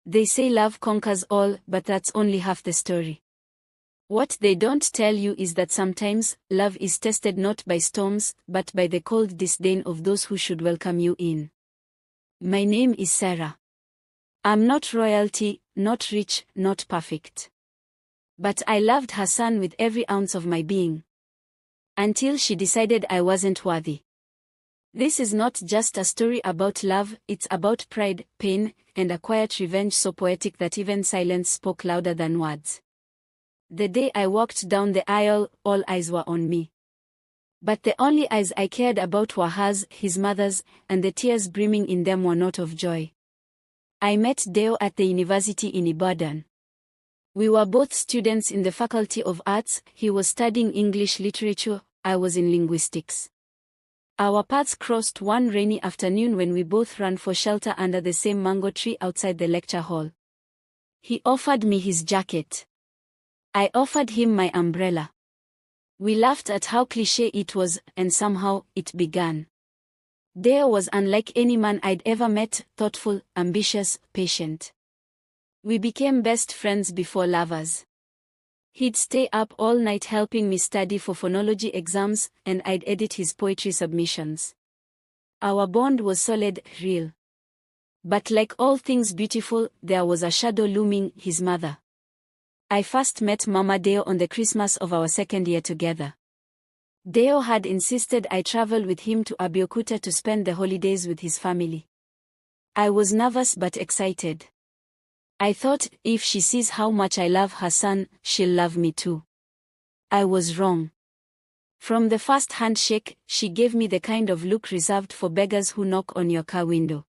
They say love conquers all, but that's only half the story. What they don't tell you is that sometimes, love is tested not by storms, but by the cold disdain of those who should welcome you in. My name is Sarah. I'm not royalty, not rich, not perfect. But I loved Hassan with every ounce of my being. Until she decided I wasn't worthy. This is not just a story about love, it's about pride, pain, and a quiet revenge so poetic that even silence spoke louder than words. The day I walked down the aisle, all eyes were on me. But the only eyes I cared about were hers, his mother's, and the tears brimming in them were not of joy. I met Deo at the university in Ibadan. We were both students in the Faculty of Arts. He was studying English literature, I was in linguistics. Our paths crossed one rainy afternoon when we both ran for shelter under the same mango tree outside the lecture hall. He offered me his jacket. I offered him my umbrella. We laughed at how cliché it was, and somehow, it began. Deo was unlike any man I'd ever met, thoughtful, ambitious, patient. We became best friends before lovers. He'd stay up all night helping me study for phonology exams, and I'd edit his poetry submissions. Our bond was solid, real. But like all things beautiful, there was a shadow looming, his mother. I first met Mama Deo on the Christmas of our second year together. Deo had insisted I travel with him to Abeokuta to spend the holidays with his family. I was nervous but excited. I thought, if she sees how much I love her son, she'll love me too. I was wrong. From the first handshake, she gave me the kind of look reserved for beggars who knock on your car window.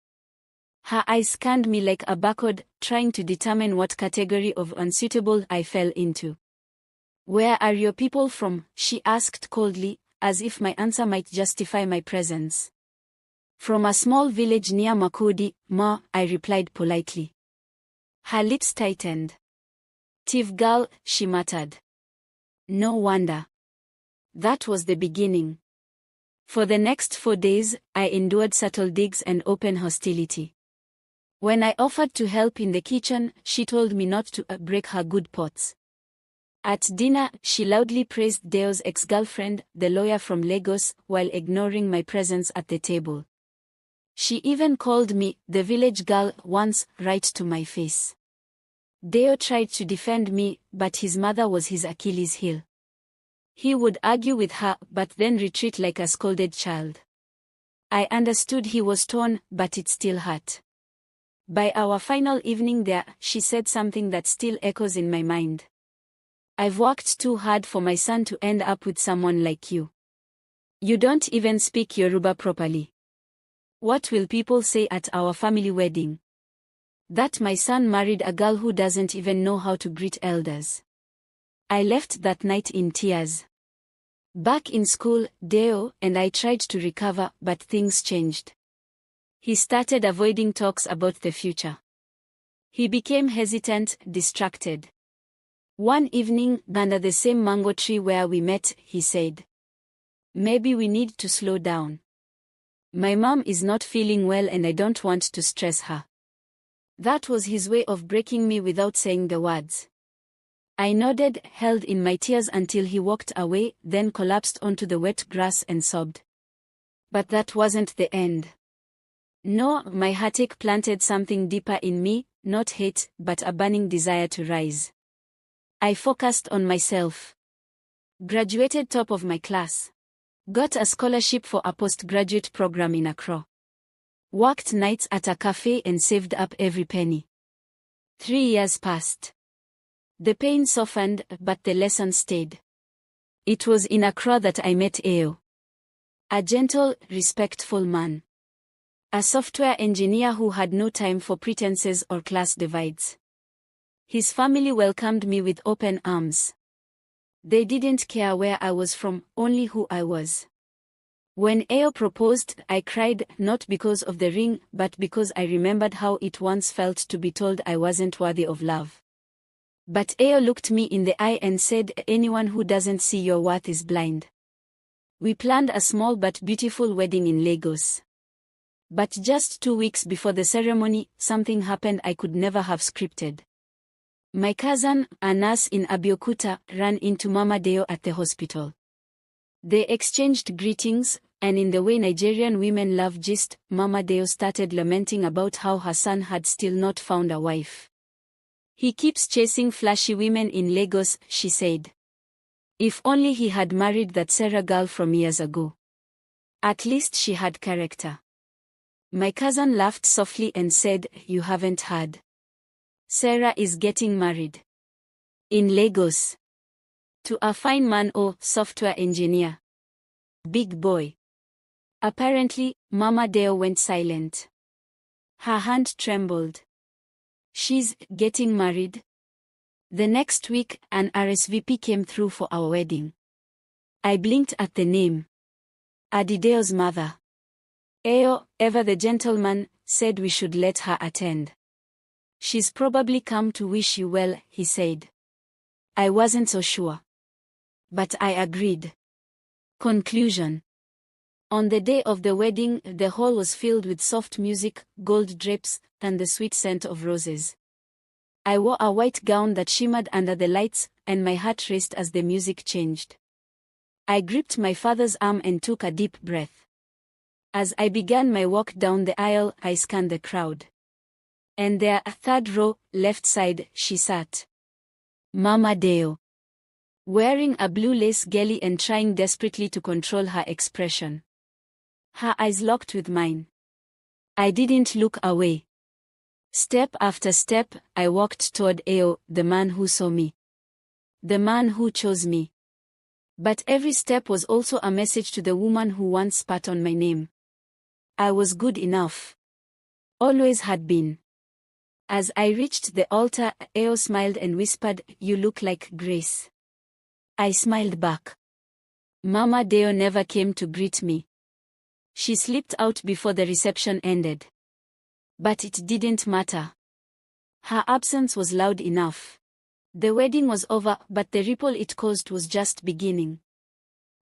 Her eyes scanned me like a barcode, trying to determine what category of unsuitable I fell into. "Where are your people from?" she asked coldly, as if my answer might justify my presence. "From a small village near Makudi, Ma," I replied politely. Her lips tightened. "Tiv girl," she muttered. No wonder. That was the beginning. For the next 4 days, I endured subtle digs and open hostility. When I offered to help in the kitchen, she told me not to break her good pots. At dinner, she loudly praised Deo's ex-girlfriend, the lawyer from Lagos, while ignoring my presence at the table. She even called me the village girl once, right to my face. Deo tried to defend me, but his mother was his Achilles heel. He would argue with her, but then retreat like a scolded child. I understood he was torn, but it still hurt. By our final evening there, she said something that still echoes in my mind. "I've worked too hard for my son to end up with someone like you. You don't even speak Yoruba properly. What will people say at our family wedding? That my son married a girl who doesn't even know how to greet elders." I left that night in tears. Back in school, Deo and I tried to recover, but things changed. He started avoiding talks about the future. He became hesitant, distracted. One evening, under the same mango tree where we met, he said, "Maybe we need to slow down. My mom is not feeling well and I don't want to stress her." That was his way of breaking me without saying the words. I nodded, held in my tears until he walked away, then collapsed onto the wet grass and sobbed. But that wasn't the end. No, my heartache planted something deeper in me, not hate, but a burning desire to rise. I focused on myself. Graduated top of my class. Got a scholarship for a postgraduate program in Accra. Worked nights at a cafe and saved up every penny. 3 years passed. The pain softened, but the lesson stayed. It was in Accra that I met Eo. A gentle, respectful man. A software engineer who had no time for pretenses or class divides. His family welcomed me with open arms. They didn't care where I was from, only who I was. When Eo proposed, I cried, not because of the ring, but because I remembered how it once felt to be told I wasn't worthy of love. But Eo looked me in the eye and said, "Anyone who doesn't see your worth is blind." We planned a small but beautiful wedding in Lagos. But just 2 weeks before the ceremony, something happened I could never have scripted. My cousin, a nurse in Abeokuta, ran into Mama Deo at the hospital. They exchanged greetings, and in the way Nigerian women love gist, Mama Deo started lamenting about how her son had still not found a wife. He keeps chasing flashy women in Lagos, she said. If only he had married that Sarah girl from years ago. At least she had character. My cousin laughed softly and said, "You haven't heard. Sarah is getting married. In Lagos. To a fine man or software engineer. Big boy." Apparently, Mama Deo went silent. Her hand trembled. She's getting married? The next week, an RSVP came through for our wedding. I blinked at the name. Adideo's mother. Eo, ever the gentleman, said we should let her attend. She's probably come to wish you well, he said. I wasn't so sure. But I agreed. Conclusion. On the day of the wedding, the hall was filled with soft music, gold drapes, and the sweet scent of roses. I wore a white gown that shimmered under the lights, and my heart raced as the music changed. I gripped my father's arm and took a deep breath. As I began my walk down the aisle, I scanned the crowd. And there, third row, left side, she sat. Mama Deo. Wearing a blue lace gelly and trying desperately to control her expression. Her eyes locked with mine. I didn't look away. Step after step, I walked toward Eo, the man who saw me. The man who chose me. But every step was also a message to the woman who once spat on my name. I was good enough. Always had been. As I reached the altar, Eo smiled and whispered, "You look like Grace." I smiled back. Mama Deo never came to greet me. She slipped out before the reception ended. But it didn't matter. Her absence was loud enough. The wedding was over, but the ripple it caused was just beginning.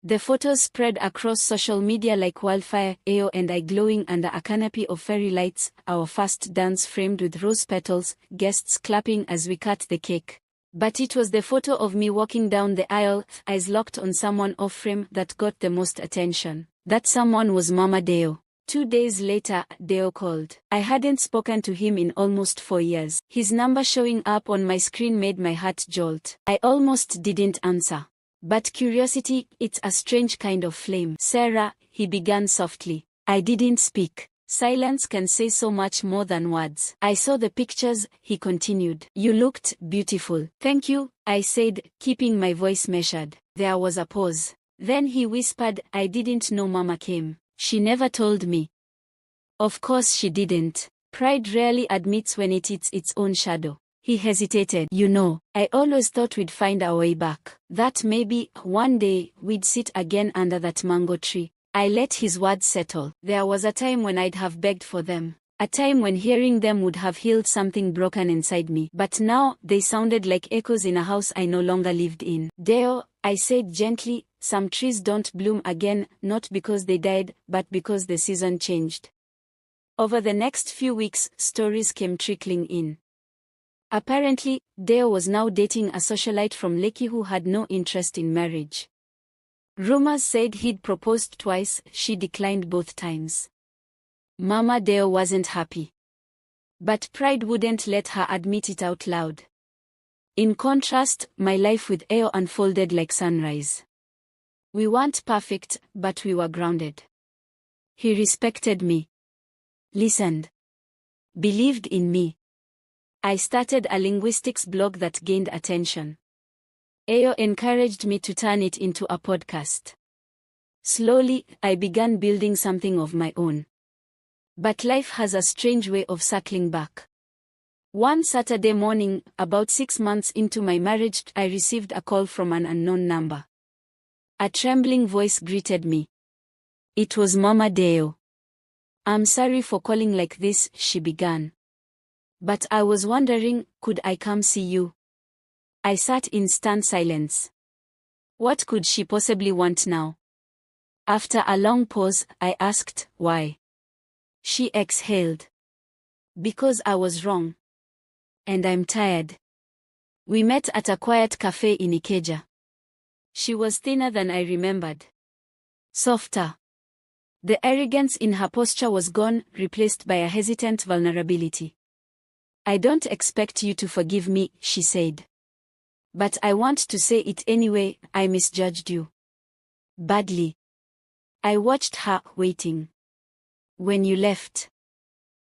The photos spread across social media like wildfire, Eo and I glowing under a canopy of fairy lights, our first dance framed with rose petals, guests clapping as we cut the cake. But it was the photo of me walking down the aisle, eyes locked on someone off-frame, that got the most attention. That someone was Mama Deo. 2 days later, Deo called. I hadn't spoken to him in almost 4 years. His number showing up on my screen made my heart jolt. I almost didn't answer. But curiosity, it's a strange kind of flame. Sarah, he began softly. I didn't speak. Silence can say so much more than words. I saw the pictures, he continued. You looked beautiful. Thank you, I said, keeping my voice measured. There was a pause. Then he whispered, I didn't know Mama came. She never told me. Of course she didn't. Pride rarely admits when it eats its own shadow. He hesitated. You know, I always thought we'd find our way back. That maybe, one day, we'd sit again under that mango tree. I let his words settle. There was a time when I'd have begged for them. A time when hearing them would have healed something broken inside me. But now, they sounded like echoes in a house I no longer lived in. Deo, I said gently, some trees don't bloom again, not because they died, but because the season changed. Over the next few weeks, stories came trickling in. Apparently, Deo was now dating a socialite from Lekki who had no interest in marriage. Rumors said he'd proposed twice, she declined both times. Mama Deo wasn't happy. But pride wouldn't let her admit it out loud. In contrast, my life with Eo unfolded like sunrise. We weren't perfect, but we were grounded. He respected me. Listened. Believed in me. I started a linguistics blog that gained attention. Eo encouraged me to turn it into a podcast. Slowly, I began building something of my own. But life has a strange way of circling back. One Saturday morning, about 6 months into my marriage, I received a call from an unknown number. A trembling voice greeted me. It was Mama Deo. I'm sorry for calling like this, she began. But I was wondering, could I come see you? I sat in stunned silence. What could she possibly want now? After a long pause, I asked, why? She exhaled. Because I was wrong. And I'm tired. We met at a quiet cafe in Ikeja. She was thinner than I remembered. Softer. The arrogance in her posture was gone, replaced by a hesitant vulnerability. I don't expect you to forgive me, she said. But I want to say it anyway, I misjudged you. Badly. I watched her, waiting. When you left,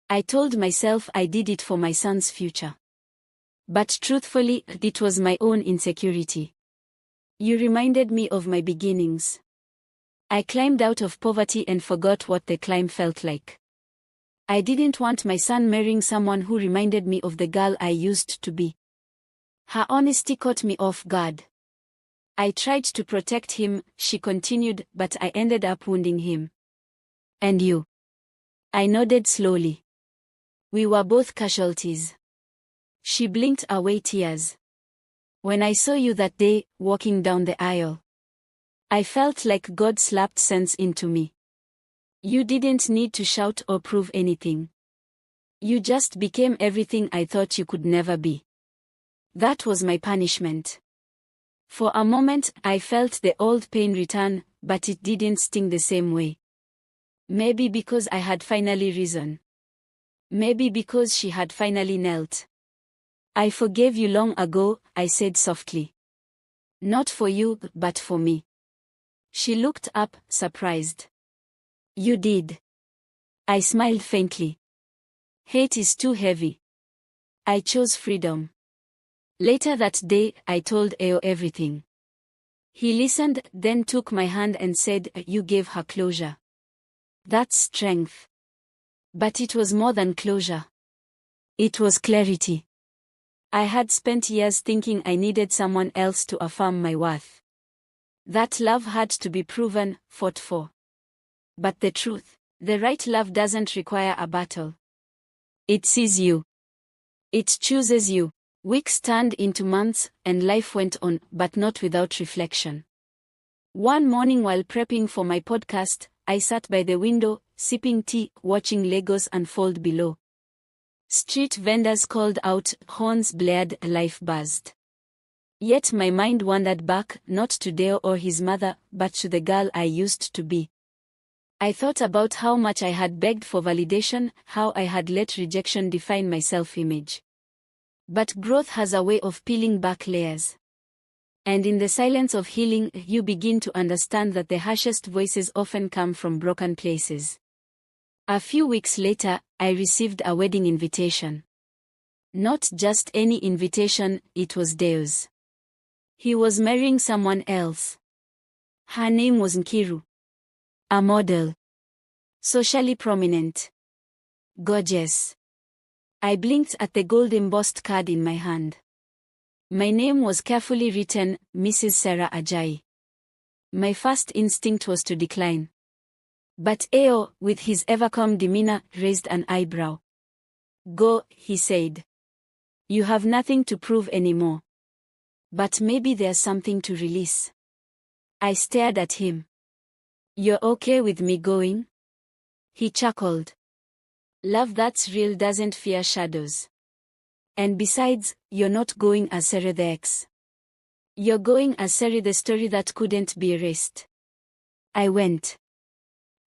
I told myself I did it for my son's future. But truthfully, it was my own insecurity. You reminded me of my beginnings. I climbed out of poverty and forgot what the climb felt like. I didn't want my son marrying someone who reminded me of the girl I used to be. Her honesty caught me off guard. I tried to protect him, she continued, but I ended up wounding him. And you? I nodded slowly. We were both casualties. She blinked away tears. When I saw you that day, walking down the aisle, I felt like God slapped sense into me. You didn't need to shout or prove anything. You just became everything I thought you could never be. That was my punishment. For a moment, I felt the old pain return, but it didn't sting the same way. Maybe because I had finally risen. Maybe because she had finally knelt. I forgave you long ago, I said softly. Not for you, but for me. She looked up, surprised. You did. I smiled faintly. Hate is too heavy. I chose freedom. Later that day, I told Eo everything. He listened, then took my hand and said, you gave her closure. That's strength. But it was more than closure. It was clarity. I had spent years thinking I needed someone else to affirm my worth. That love had to be proven, fought for. But the truth, the right love doesn't require a battle. It sees you. It chooses you. Weeks turned into months, and life went on, but not without reflection. One morning while prepping for my podcast, I sat by the window, sipping tea, watching Legos unfold below. Street vendors called out, horns blared, life buzzed. Yet my mind wandered back, not to Deo or his mother, but to the girl I used to be. I thought about how much I had begged for validation, how I had let rejection define my self-image. But growth has a way of peeling back layers. And in the silence of healing, you begin to understand that the harshest voices often come from broken places. A few weeks later, I received a wedding invitation. Not just any invitation, it was Deo's. He was marrying someone else. Her name was Nkiru. A model. Socially prominent. Gorgeous. I blinked at the gold-embossed card in my hand. My name was carefully written, Mrs. Sarah Ajayi. My first instinct was to decline. But Eo, with his ever-calm demeanor, raised an eyebrow. Go, he said. You have nothing to prove anymore. But maybe there's something to release. I stared at him. You're okay with me going? He chuckled. Love that's real doesn't fear shadows. And besides, you're not going as Sarah the ex. You're going as Sarah the story that couldn't be erased. I went.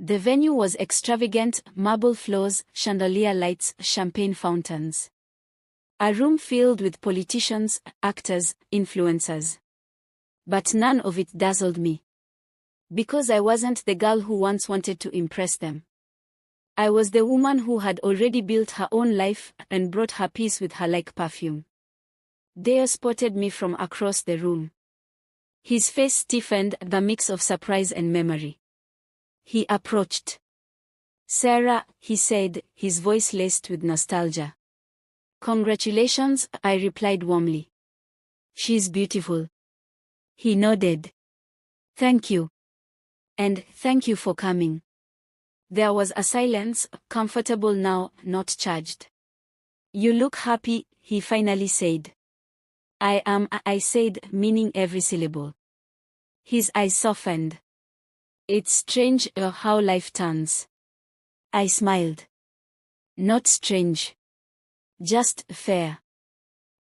The venue was extravagant, marble floors, chandelier lights, champagne fountains. A room filled with politicians, actors, influencers. But none of it dazzled me. Because I wasn't the girl who once wanted to impress them. I was the woman who had already built her own life and brought her peace with her like perfume. Deo spotted me from across the room. His face stiffened, the mix of surprise and memory. He approached. Sarah, he said, his voice laced with nostalgia. Congratulations, I replied warmly. She's beautiful. He nodded. Thank you. And thank you for coming. There was a silence, comfortable now, not charged. You look happy, he finally said. I am, I said, meaning every syllable. His eyes softened. It's strange how life turns. I smiled. Not strange. Just fair.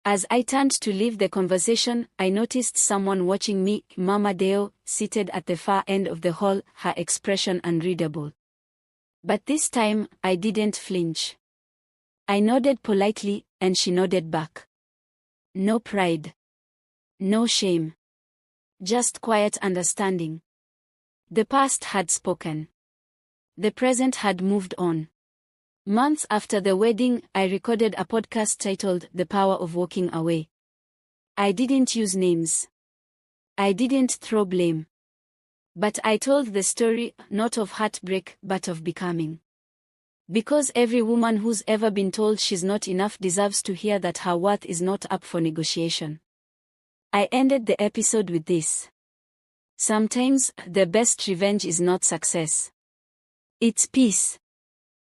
As I turned to leave the conversation, I noticed someone watching me, Mama Deo, seated at the far end of the hall, her expression unreadable. But this time, I didn't flinch. I nodded politely, and she nodded back. No pride. No shame. Just quiet understanding. The past had spoken. The present had moved on. Months after the wedding, I recorded a podcast titled The Power of Walking Away. I didn't use names. I didn't throw blame. But I told the story, not of heartbreak, but of becoming. Because every woman who's ever been told she's not enough deserves to hear that her worth is not up for negotiation. I ended the episode with this. Sometimes, the best revenge is not success. It's peace.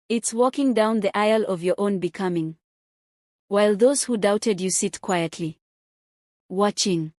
It's walking down the aisle of your own becoming. While those who doubted you sit quietly, watching.